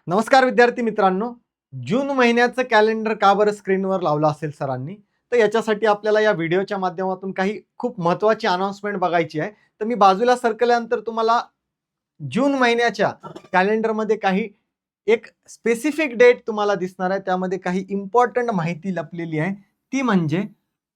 नमस्कार विद्यार्थी मित्रांनो. जून महिन्याचं कॅलेंडर का बरं स्क्रीनवर लावलं असेल सरांनी? तर याच्यासाठी आपल्याला या व्हिडिओच्या माध्यमातून काही खूप महत्त्वाची अनाउन्समेंट बघायची आहे. तर मी बाजूला सरकल्यानंतर तुम्हाला जून महिन्याच्या कॅलेंडरमध्ये काही एक स्पेसिफिक डेट तुम्हाला दिसणार आहे. त्यामध्ये काही इम्पॉर्टंट माहिती लपलेली आहे. ती म्हणजे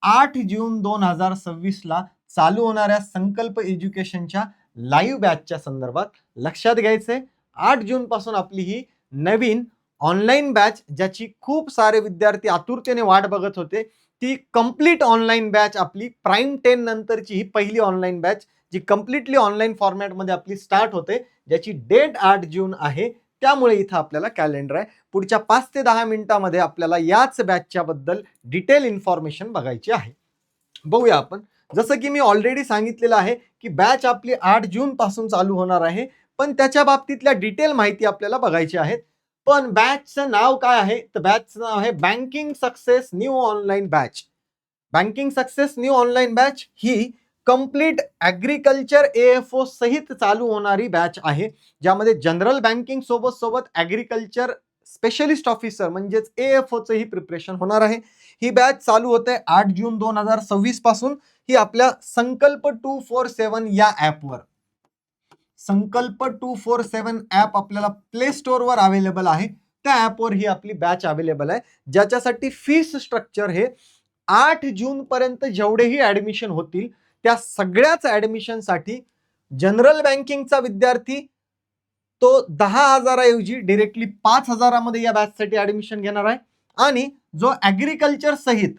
8 जून 2026 ला चालू होणाऱ्या संकल्प एज्युकेशनच्या लाईव्ह बॅचच्या संदर्भात लक्षात घ्यायचंय. 8 जून पासून आपली ही नवीन ऑनलाईन बॅच, ज्याची खूप सारे विद्यार्थी आतुरतेने वाट बघत होते, ती कंप्लीट ऑनलाईन बॅच आपली प्राईम 10 नंतरची ही पहिली ऑनलाईन बॅच, जी कंप्लिटली ऑनलाईन फॉर्मॅटमध्ये आपली स्टार्ट होते, ज्याची डेट 8 जून आहे. त्यामुळे इथं आपल्याला कॅलेंडर आहे. पुढच्या 5 ते 10 मिनिटांमध्ये आपल्याला याच बॅचच्या बद्दल डिटेल इन्फॉर्मेशन बघायची आहे. बघूया आपण. जसं की मी ऑलरेडी सांगितलेलं आहे, की बॅच आपली 8 जून पासून चालू होणार आहे. पण त्याच्या बाबतीतल्या डिटेल माहिती आपल्याला बघायची आहेत. पण बॅचचं नाव काय आहे? तर बॅचचं नाव आहे banking success new online batch. Banking success new online batch ही कंप्लीट ॲग्रीकल्चर AFO सहित चालू होणारी बॅच आहे, ज्यामध्ये जनरल बँकिंग सोबत सोबत ॲग्रीकल्चर स्पेशलिस्ट ऑफिसर म्हणजेच AFOचं ही प्रिपरेशन होणार आहे. ही बॅच चालू होते 8 जून 2026 पासून. ही आपल्या संकल्प 247 या ॲपवर, संकल्प 247 ॲप आपल्याला प्ले स्टोअरवर अवेलेबल आहे. त्या ॲपवर ही आपली बॅच अवेलेबल आहे, ज्याच्यासाठी फीस स्ट्रक्चर हे 8 जून पर्यंत जेवढेही ऍडमिशन होतील त्या सगळ्याच ऍडमिशनसाठी जनरल बँकिंगचा विद्यार्थी तो 10,000 ऐवजी डायरेक्टली 5,000 मध्ये या बॅचसाठी ऍडमिशन घेणार आहे. आणि जो ऍग्रीकल्चर सहित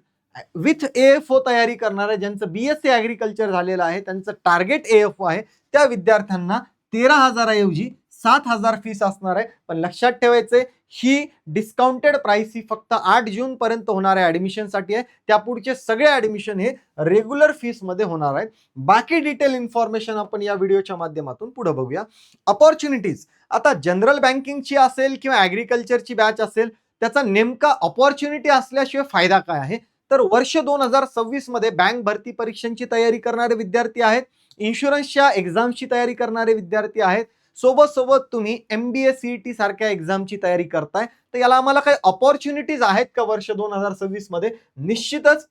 विथ AFO तयारी करणार आहे, ज्यांचं BSc ऍग्रीकल्चर झालेलं आहे, त्यांचं टार्गेट AFO आहे, त्या विद्यार्थ्यांना 13,000 ऐवजी 7,000 फीस असणार आहे. पण लक्षात ठेवायचंय, ही डिस्काउंटेड प्राइस ही फक्त 8 जून पर्यंत होणाऱ्या ऍडमिशनसाठी आहे. त्यापुढचे सगळे ऍडमिशन हे रेग्युलर फीस मध्ये होणार आहेत. बाकी डिटेल इन्फॉर्मेशन आपण या व्हिडिओच्या माध्यमातून पुढे बघूया. अपॉर्च्युनिटीज, आता जनरल बँकिंगची असेल किंवा ॲग्रिकल्चरची बॅच असेल, त्याचा नेमका अपॉर्च्युनिटी असल्याशिवाय फायदा काय आहे? तर वर्ष 2026 मध्ये बँक भरती परीक्षांची तयारी करणारे विद्यार्थी आहेत, इन्शुरन्सच्या एक्झामची तयारी करणारे विद्यार्थी आहेत, सोबत सोबत तुम्ही MBA CET सारख्या एक्झामची तयारी करताय, तर याला आम्हाला काही अपॉर्च्युनिटीज आहेत का वर्ष 2026 मध्ये? निश्चितच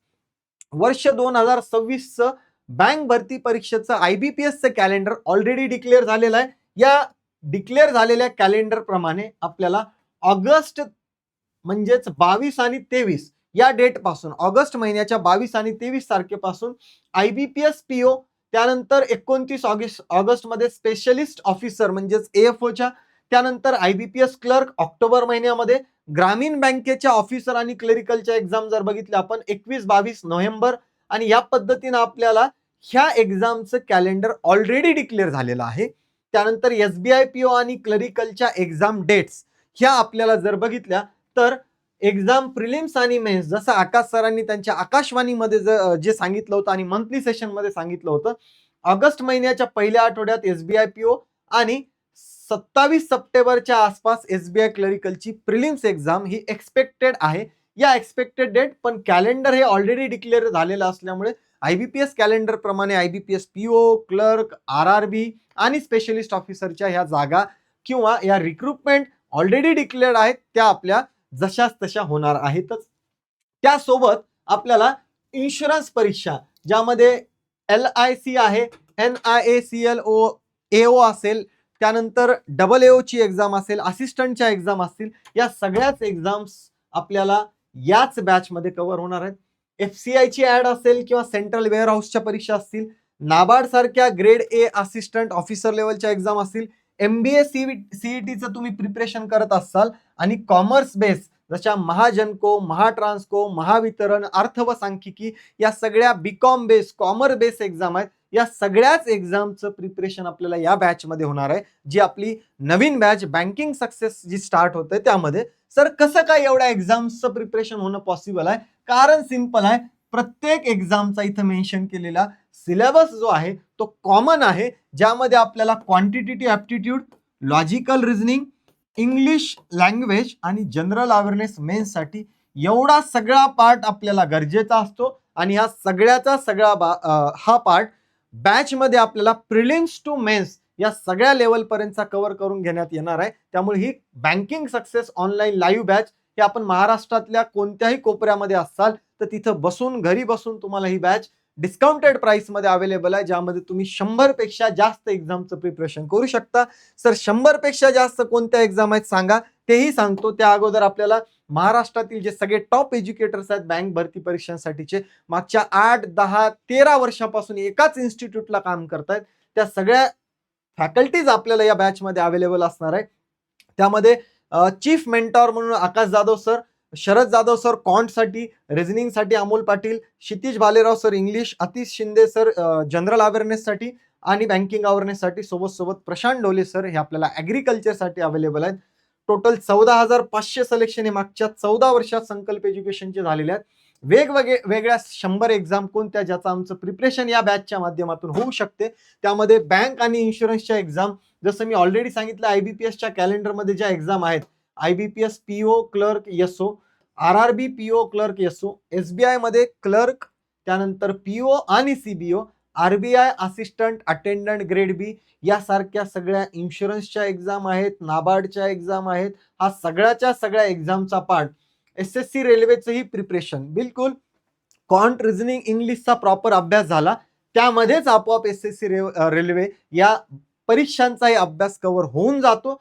वर्ष 2026चं बँक भरती परीक्षेचं IBPSचं कॅलेंडर ऑलरेडी डिक्लेअर झालेलं आहे. या डिक्लेअर झालेल्या कॅलेंडर प्रमाणे आपल्याला ऑगस्ट म्हणजेच 22 आणि 23 या डेट पासून, ऑगस्ट महिन्याच्या 22 आणि 23 तारखेपासून IBPS PO, त्यानंतर 29 ऑगस्ट मध्ये स्पेशलिस्ट ऑफिसर म्हणजेच AFOच्या, त्यानंतर IBPS क्लर्क ऑक्टोबर महिन्यामध्ये, ग्रामीण बँकेच्या ऑफिसर आणि क्लरिकलच्या एक्झाम जर बघितल्या आपण 21-22 नोव्हेंबर, आणि या पद्धतीनं आपल्याला ह्या एक्झामचं कॅलेंडर ऑलरेडी डिक्लेअर झालेलं आहे. त्यानंतर SBI PO आणि क्लरिकलच्या एक्झाम डेट्स ह्या आपल्याला जर बघितल्या तर एक्झाम प्रिलिम्स आणि मेन्स, जसं आकाश सरांनी त्यांच्या आकाशवाणीमध्ये जे सांगितलं होतं आणि मंथली सेशन मध्ये सांगितलं होतं, ऑगस्ट महिन्याच्या पहिल्या आठवड्यात SBI PO आणि 27 सप्टेंबरच्या आसपास SBI क्लरिकलची प्रिलिम्स एक्झाम ही एक्सपेक्टेड आहे. या एक्सपेक्टेड डेट, पण कॅलेंडर हे ऑलरेडी डिक्लेअर झालेलं असल्यामुळे IBPS कॅलेंडर प्रमाणे IBPS PO, क्लर्क, RRB आणि स्पेशलिस्ट ऑफिसरच्या ह्या जागा किंवा या रिक्रुटमेंट ऑलरेडी डिक्लेअर्ड आहेत, त्या आपल्या जशाच तशा होणार आहेतच. त्यासोबत आपल्याला इन्शुरन्स परीक्षा, ज्यामध्ये LIC आहे, NIACLO AO असेल, त्यानंतर AAO ची एक्झाम असेल, असिस्टंटच्या एक्झाम असतील, या सगळ्याच एक्झाम्स आपल्याला याच बॅच मध्ये कव्हर होणार आहेत. FCI ची ऍड असेल किंवा सेंट्रल वेअर हाऊसच्या परीक्षा असतील, नाबार्ड सारख्या ग्रेड A असिस्टंट ऑफिसर लेवलच्या एक्झाम असतील, MBA CETचं तुम्ही प्रिपरेशन करत असाल आणि कॉमर्स बेस जशा महाजनको, महाट्रान्सको, महावितरण, अर्थ व सांख्यिकी, या सगळ्या BCom base, commerce base exam आहेत. या सगळ्याच एक्झामचं प्रिपरेशन आपल्याला या बॅच मध्ये होणार आहे, जी आपली नवीन बॅच बँकिंग सक्सेस जी स्टार्ट होते त्यामध्ये. सर कसं काय एवढ्या एक्झाम्सचं प्रिपरेशन होणं पॉसिबल आहे? कारण सिंपल आहे, प्रत्येक एक्झामचा इथं मेन्शन केलेला सिलेबस जो आहे तो कॉमन आहे, ज्यामध्ये आपल्याला quantitative aptitude, logical reasoning, English language आणि जनरल अवेअरनेस मेन्स साठी एवढा सगळा पार्ट आपल्याला गरजेचा असतो. आणि ह्या सगळ्याचा सगळा हा पार्ट बॅच मध्ये आपल्याला प्रिलिम्स टू मेन्स या सगळ्या लेवलपर्यंतचा कव्हर करून घेण्यात येणार आहे. त्यामुळे ही banking success online live batch हे आपण महाराष्ट्रातल्या कोणत्याही कोपऱ्यामध्ये असाल तर तिथं बसून, घरी बसून तुम्हाला ही बॅच डिस्काउंटेड प्राइसमध्ये अवेलेबल आहे, ज्यामध्ये तुम्ही 100 पेक्षा जास्त एक्झामचं प्रिपरेशन करू शकता. सर 100 पेक्षा जास्त कोणत्या एक्झाम आहेत सांगा, तेही सांगतो. त्या अगोदर आपल्याला महाराष्ट्रातील जे सगळे टॉप एज्युकेटर्स आहेत बँक भरती परीक्षांसाठीचे, मागच्या 8, 10, 13 वर्षापासून एकाच इन्स्टिट्यूटला काम करतायत, त्या सगळ्या फॅकल्टीज आपल्याला या बॅचमध्ये अवेलेबल असणार आहे. त्यामध्ये चीफ मेंटॉर म्हणून आकाश जाधव सर, शरद जाधव सर क्वांटसाठी, रिझनिंगसाठी Amol Patil, Kshitij Bhalerao sir English, Atish Shinde sir general अवेअरनेससाठी आणि बँकिंग अवेअरनेससाठी, सोबत प्रशांत डोले सर हे आपल्याला ॲग्रिकल्चरसाठी अवेलेबल आहेत. टोटल 14,500 सिलेक्शन हे मागच्या 14 वर्षात संकल्प एज्युकेशनचे झालेले आहेत. वेगवेगळ्या 100 एक्झाम कोणत्या ज्याचं आमचं प्रिपरेशन या बॅचच्या माध्यमातून होऊ शकते. त्यामध्ये बँक आणि इन्शुरन्सच्या एक्झाम, जसं मी ऑलरेडी सांगितलं IBPSच्या कॅलेंडरमध्ये ज्या एक्झाम आहेत, IBPS PO clerk SO, RRB PO clerk SO, SBI मध्ये क्लर्क, त्यानंतर PO आणि CBO, RBI assistant attendant grade B यासारख्या सगळ्या इन्शुरन्सच्या एक्झाम आहेत, नाबार्डच्या एक्झाम आहेत. हा सगळ्याच्या सगळ्या एक्झामचा पार्ट. SSC रेल्वेचंही प्रिपरेशन बिलकुल क्वांट, रिझनिंग, इंग्लिशचा प्रॉपर अभ्यास झाला, त्यामध्येच आपोआप SSC रेल्वे या परीक्षांचाही अभ्यास कव्हर होऊन जातो.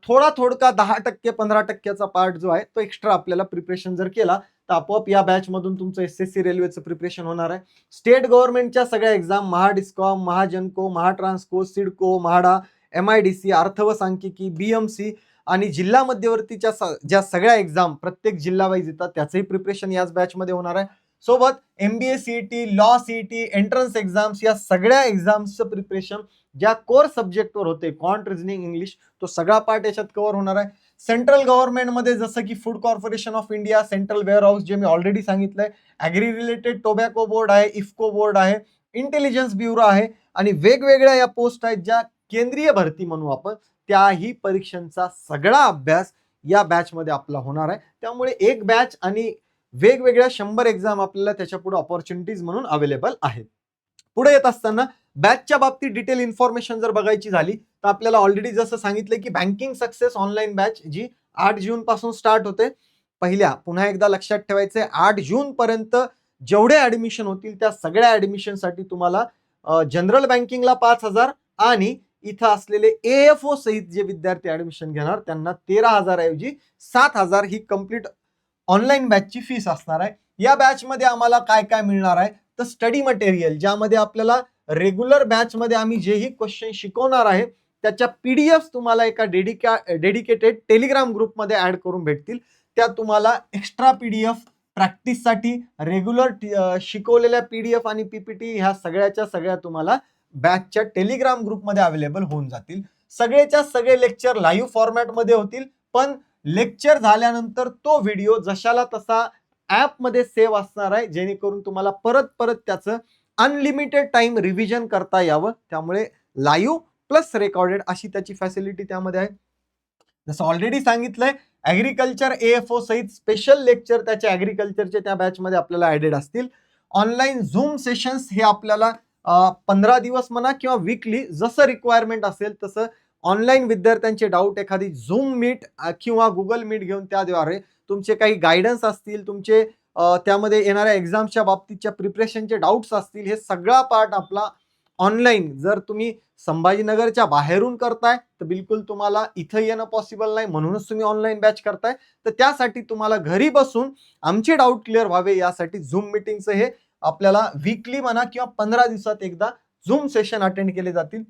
थोडका 10% 15%चा पार्ट जो आहे तो एक्स्ट्रा आपल्याला प्रिपरेशन जर केला तर आपोआप या बॅच मधून तुमचं SSC रेल्वेचं प्रिपरेशन होणार आहे. स्टेट गव्हर्नमेंटच्या सगळ्या एक्झाम, महाडिस्कॉम, महाजनको, महाट्रान्सको, सिडको, म्हाडा, MIDC, अर्थ व सांख्यिकी, BMC आणि जिल्हा मध्यवर्तीच्या ज्या सगळ्या एक्झाम प्रत्येक जिल्हा वाईज येतात त्याचंही प्रिपरेशन याच बॅचमध्ये होणार आहे. सोबत MBA CET, law CET, entrance exams या सगळ्या एक्झाम्सचं प्रिपरेशन ज्या कोर सब्जेक्टवर होते, क्वांट, रिझनिंग, इंग्लिश, तो सगळा पार्ट याच्यात कव्हर होणार आहे. सेंट्रल गव्हर्नमेंटमध्ये जसं की Food Corporation of India, central warehouse जे मी ऑलरेडी सांगितलंय, ॲग्री रिलेटेड टोबॅको बोर्ड आहे, इफ्को बोर्ड आहे, इंटेलिजन्स ब्युरो आहे आणि वेगवेगळ्या या पोस्ट आहेत ज्या केंद्रीय भरती म्हणू आपण, त्याही परीक्षांचा सगळा अभ्यास या बॅचमध्ये आपला होणार आहे. त्यामुळे एक बॅच आणि वेगवेगळ्या 100 एक्झाम आपल्याला त्याच्या पुढे ऑपॉर्च्युनिटीज म्हणून अवेलेबल आहेत. पुढे येत असताना बॅचच्या बाबतीत डिटेल इन्फॉर्मेशन जर बघायची झाली तर आपल्याला ऑलरेडी जसं सांगितलं की बँकिंग सक्सेस ऑनलाईन बॅच जी 8 जून पासून स्टार्ट होते. पुन्हा एकदा लक्षात ठेवायचंय, 8 जून पर्यंत जेवढे ऍडमिशन होतील त्या सगळ्या ऍडमिशनसाठी तुम्हाला जनरल बँकिंगला 5,000 आणि इथं असलेले AFO सहित जे विद्यार्थी ऍडमिशन घेणार त्यांना 13,000 ऐवजी 7,000 ही कंप्लीट ऑनलाईन बॅचची फीस असणार आहे. या बॅचमध्ये आम्हाला काय काय मिळणार आहे तर स्टडी मटेरियल, ज्यामध्ये आपल्याला रेग्युलर बॅचमध्ये आम्ही जेही क्वेश्चन शिकवणार आहे त्याच्या PDF तुम्हाला एका डेडिकेटेड टेलिग्राम ग्रुपमध्ये ऍड करून भेटतील. त्या तुम्हाला एक्स्ट्रा PDF प्रॅक्टिससाठी रेग्युलर शिकवलेल्या PDF आणि PPT ह्या सगळ्या तुम्हाला बॅचच्या टेलिग्राम ग्रुपमध्ये अवेलेबल होऊन जातील. सगळेच्या सगळे लेक्चर लाईव्ह फॉर्मॅटमध्ये होतील, पण लेक्चर झाल्यानंतर तो व्हिडिओ जशाला तसा ॲपमध्ये सेव्ह असणार आहे, जेणेकरून तुम्हाला परत त्याचं अनलिमिटेड टाइम रिव्हिजन करता यावं. त्यामुळे लाईव्ह प्लस रेकॉर्डेड अशी त्याची फॅसिलिटी त्यामध्ये आहे. जसं ऑलरेडी सांगितलंय, ॲग्रिकल्चर AFO सहित स्पेशल लेक्चर त्याच्या ॲग्रिकल्चरचे त्या बॅचमध्ये आपल्याला ॲडेड असतील. ऑनलाईन झूम सेशन्स हे आपल्याला 15 दिवस म्हणा किंवा वीकली जसं रिक्वायरमेंट असेल तसं ऑनलाईन विद्यार्थ्यांचे डाऊट एखादी झूम मीट किंवा गुगल मीट घेऊन त्याद्वारे तुमचे काही गायडन्स असतील, तुमचे त्यामध्ये येणाऱ्या एक्झामच्या बाबतीतच्या प्रिपरेशनचे डाऊट्स असतील, हे सगळा पार्ट आपला ऑनलाईन. जर तुम्ही संभाजीनगरच्या बाहेरून करताय तर बिलकुल तुम्हाला इथं येणं पॉसिबल नाही, म्हणूनच तुम्ही ऑनलाईन बॅच करताय. तर त्यासाठी तुम्हाला घरी बसून आमचे डाऊट क्लिअर व्हावे यासाठी झूम मीटिंगचं हे आपल्याला वीकली म्हणा किंवा 15 दिवसात एकदा झूम सेशन अटेंड केले जातील.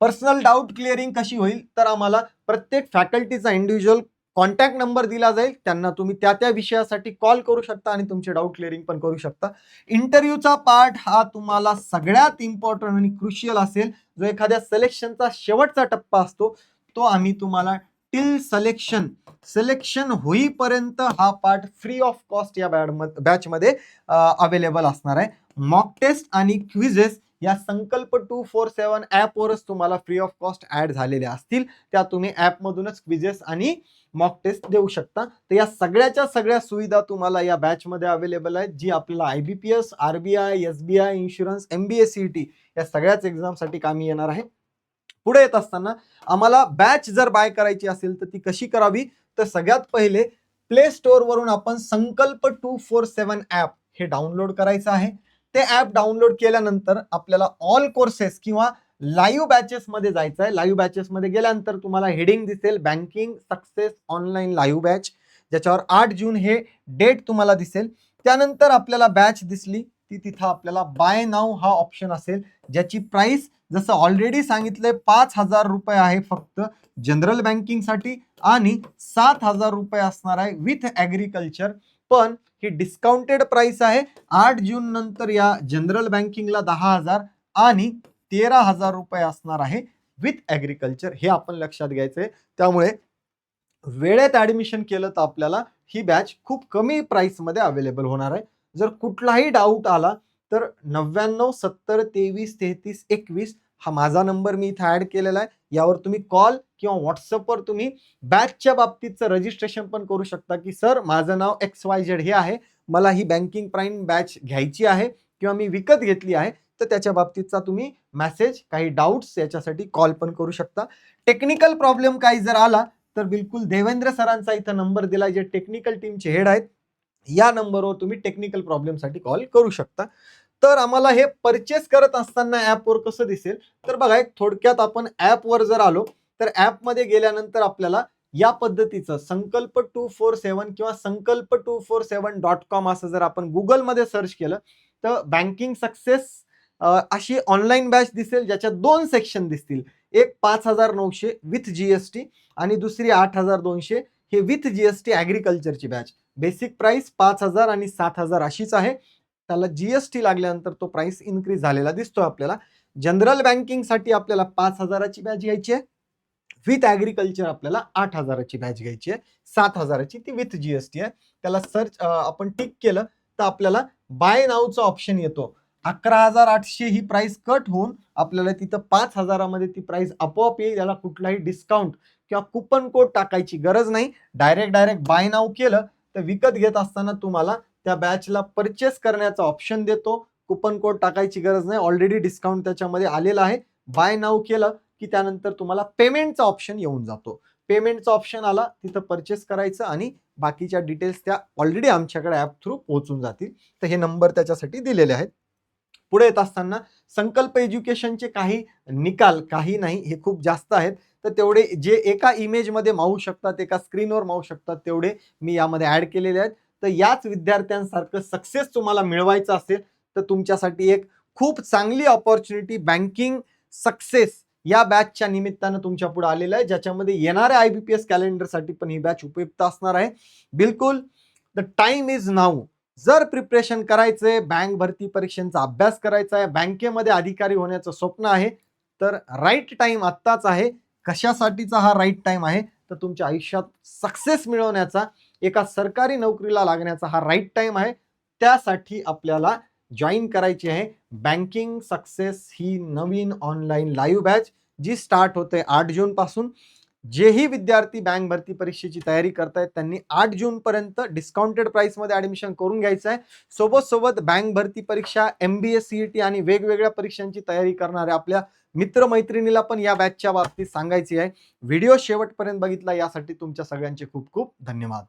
पर्सनल डाऊट क्लिअरिंग कशी होईल तर आम्हाला प्रत्येक फॅकल्टीचा इंडिव्हिज्युअल कॉन्टॅक्ट नंबर दिला जाईल, त्यांना तुम्ही त्या विषयासाठी कॉल करू शकता आणि तुमचे डाऊट क्लिअरिंग पण करू शकता. इंटरव्ह्यूचा पार्ट हा तुम्हाला सगळ्यात इम्पॉर्टंट आणि क्रुशियल असेल. जो एखाद्या सिलेक्शनचा शेवटचा टप्पा असतो तो आम्ही तुम्हाला टिल सिलेक्शन होईपर्यंत हा पार्ट फ्री ऑफ कॉस्ट या बॅचमध्ये अवेलेबल असणार आहे. मॉक टेस्ट आणि क्विजेस या संकल्प 247 ॲपवरच तुम्हाला फ्री ऑफ कॉस्ट ऍड झालेल्या असतील. त्या तुम्ही ॲपमधूनच क्विजेस आणि मॉक टेस्ट देऊ शकता. तर या सगळ्याच्या सगळ्या सुविधा तुम्हाला या बॅचमध्ये अवेलेबल आहेत, जी आपल्याला IBPS, RBI, SBI, insurance, MBA CET या सगळ्याच एक्झामसाठी कामी येणार आहे. पुढे येत असताना आम्हाला बॅच जर बाय करायची असेल तर ती कशी करावी, तर सगळ्यात पहिले प्ले स्टोअर वरून आपण संकल्प 247 ऍप हे डाउनलोड करायचं आहे. ते ऍप डाउनलोड केल्यानंतर आपल्याला ऑल कोर्सेस किंवा लाईव्ह बॅचेस मध्ये जायचं आहे. लाईव्ह बॅचेस मध्ये गेल्यानंतर तुम्हाला हेडिंग दिसेल banking success online live batch, ज्याच्यावर 8 जून हे डेट तुम्हाला दिसेल. त्यानंतर आपल्याला बॅच दिसली ती तिथं आपल्याला बाय नाव हा ऑप्शन असेल, ज्याची प्राइस जसं ऑलरेडी सांगितलंय 5,000 रुपये आहे फक्त जनरल बँकिंग साठी आणि 7,000 रुपये असणार आहे विथ ऍग्रीकल्चर. पण ही डिस्काउंटेड प्राइस आहे. 8 जून नंतर या जनरल बँकिंगला 10,000 आणि 13,000 रुपये असणार आहे विथ ऍग्रीकल्चर. हे आपण लक्षात घ्यायचंय. त्यामुळे वेळेत ऍडमिशन केलं तर आपल्याला ही बॅच खूप कमी प्राइस मध्ये अवेलेबल होणार आहे. जर कुठलाही डाऊट आला तर 99 70 23 33 21 हा माझा नंबर मी इथे ऍड केलेला आहे. यावर तुम्ही कॉल किंवा व्हॉट्सअपवर तुम्ही बॅचच्या बाबतीतचं रजिस्ट्रेशन पण करू शकता की सर माझं नाव XYZ हे आहे, मला ही बँकिंग प्राईम बॅच घ्यायची आहे किंवा मी विकत घेतली आहे, तर त्याच्या बाबतीतचा तुम्ही मेसेज काही डाऊट्स याच्यासाठी कॉल पण करू शकता. टेक्निकल प्रॉब्लेम काही जर आला तर बिलकुल देवेंद्र सरांचा इथं नंबर दिलाय, जे टेक्निकल टीमचे हेड आहेत. या नंबरवर तुम्ही टेक्निकल प्रॉब्लेमसाठी कॉल करू शकता. तर आम्हाला हे परचेस करत असताना ऍपवर कसं दिसेल, तर बघा एक थोडक्यात आपण ऍपवर जर आलो तर ऍपमध्ये गेल्यानंतर आपल्याला या पद्धतीचं संकल्प 247 किंवा संकल्प 247.com असं जर आपण गुगलमध्ये सर्च केलं तर बँकिंग सक्सेस अशी ऑनलाईन बॅच दिसेल, ज्याच्यात 2 सेक्शन दिसतील. एक 5,900 विथ जीएसटी आणि दुसरी 8,200 हे विथ जीएसटी ऍग्रीकल्चरची बॅच. बेसिक प्राइस 5,000 आणि 7,000 अशीच आहे. त्याला जीएसटी लागल्यानंतर तो प्राइस इन्क्रीज झालेला दिसतोय आपल्याला. जनरल बँकिंग साठी आपल्याला 5,000ची बॅच घ्यायची आहे. विथ ऍग्रीकल्चर आपल्याला 8,000ची बॅच घ्यायची आहे. 7,000ची ती विथ जीएसटी आहे. त्याला सर्च आपण टिक केलं तर आपल्याला बाय नावचा ऑप्शन येतो. 11,800 ही प्राइस कट होऊन आपल्याला तिथं 5,000 मध्ये ती प्राइस आपोआप येईल. याला कुठलाही डिस्काउंट किंवा कुपन कोड टाकायची गरज नाही. डायरेक्ट बाय नाव केलं तर विकत घेत असताना तुम्हाला त्या बॅचला परचेस करण्याचा ऑप्शन देतो. कुपन कोड टाकायची गरज नाही, ऑलरेडी डिस्काउंट त्याच्यामध्ये आलेला आहे. बाय नाव केलं की त्यानंतर तुम्हाला पेमेंटचा ऑप्शन येऊन जातो. पेमेंटचा ऑप्शन आला तिथं परचेस करायचं आणि बाकीच्या डिटेल्स त्या ऑलरेडी आमच्याकडे ऍप थ्रू पोहोचून जातील. तर हे नंबर त्याच्यासाठी दिलेले आहेत. पुढे येत असताना संकल्प एज्युकेशनचे काही निकाल, काही नाही हे खूप जास्त आहेत, तर तेवढे जे एका इमेजमध्ये मावू शकतात, एका स्क्रीनवर मावू शकतात, तेवढे मी यामध्ये ऍड केलेले आहेत. तर याच विद्यार्थ्यांसारखं सक्सेस तुम्हाला मिळवायचं असेल तर तुमच्यासाठी एक खूप चांगली ऑपॉर्च्युनिटी बँकिंग सक्सेस या बॅचच्या निमित्तानं तुमच्या पुढे आलेलं आहे, ज्याच्यामध्ये येणाऱ्या IBPS कॅलेंडरसाठी पण ही बॅच उपयुक्त असणार आहे. बिलकुल द टाइम इज नाऊ. जर प्रिपरेशन करायचंय, बँक भरती परीक्षांचा अभ्यास करायचा आहे, बँकेमध्ये अधिकारी होण्याचं स्वप्न आहे, तर राईट टाइम आत्ताच आहे. कशासाठीचा हा राईट टाइम आहे, तर तुमच्या आयुष्यात सक्सेस मिळवण्याचा, एका सरकारी नोकरीला लागण्याचा हा राईट टाइम आहे. त्यासाठी आपल्याला जॉईन करायची आहे बँकिंग सक्सेस ही नवीन ऑनलाईन लाईव्ह बॅच, जी स्टार्ट होते 8 जून पासून. जेही विद्यार्थी बँक भरती परीक्षेची तयारी करतायत त्यांनी 8 जून पर्यंत डिस्काउंटेड प्राइस मध्ये ऍडमिशन करून घ्यायचं आहे. सोबत बँक भरती परीक्षा, MBA CET आणि वेगवेगळ्या परीक्षांची तयारी करणाऱ्या आपल्या मित्रमैत्रिणीला पण या बॅचच्या बाबतीत सांगायची आहे. व्हिडिओ शेवटपर्यंत बघितला यासाठी तुमच्या सगळ्यांचे खूप खूप धन्यवाद.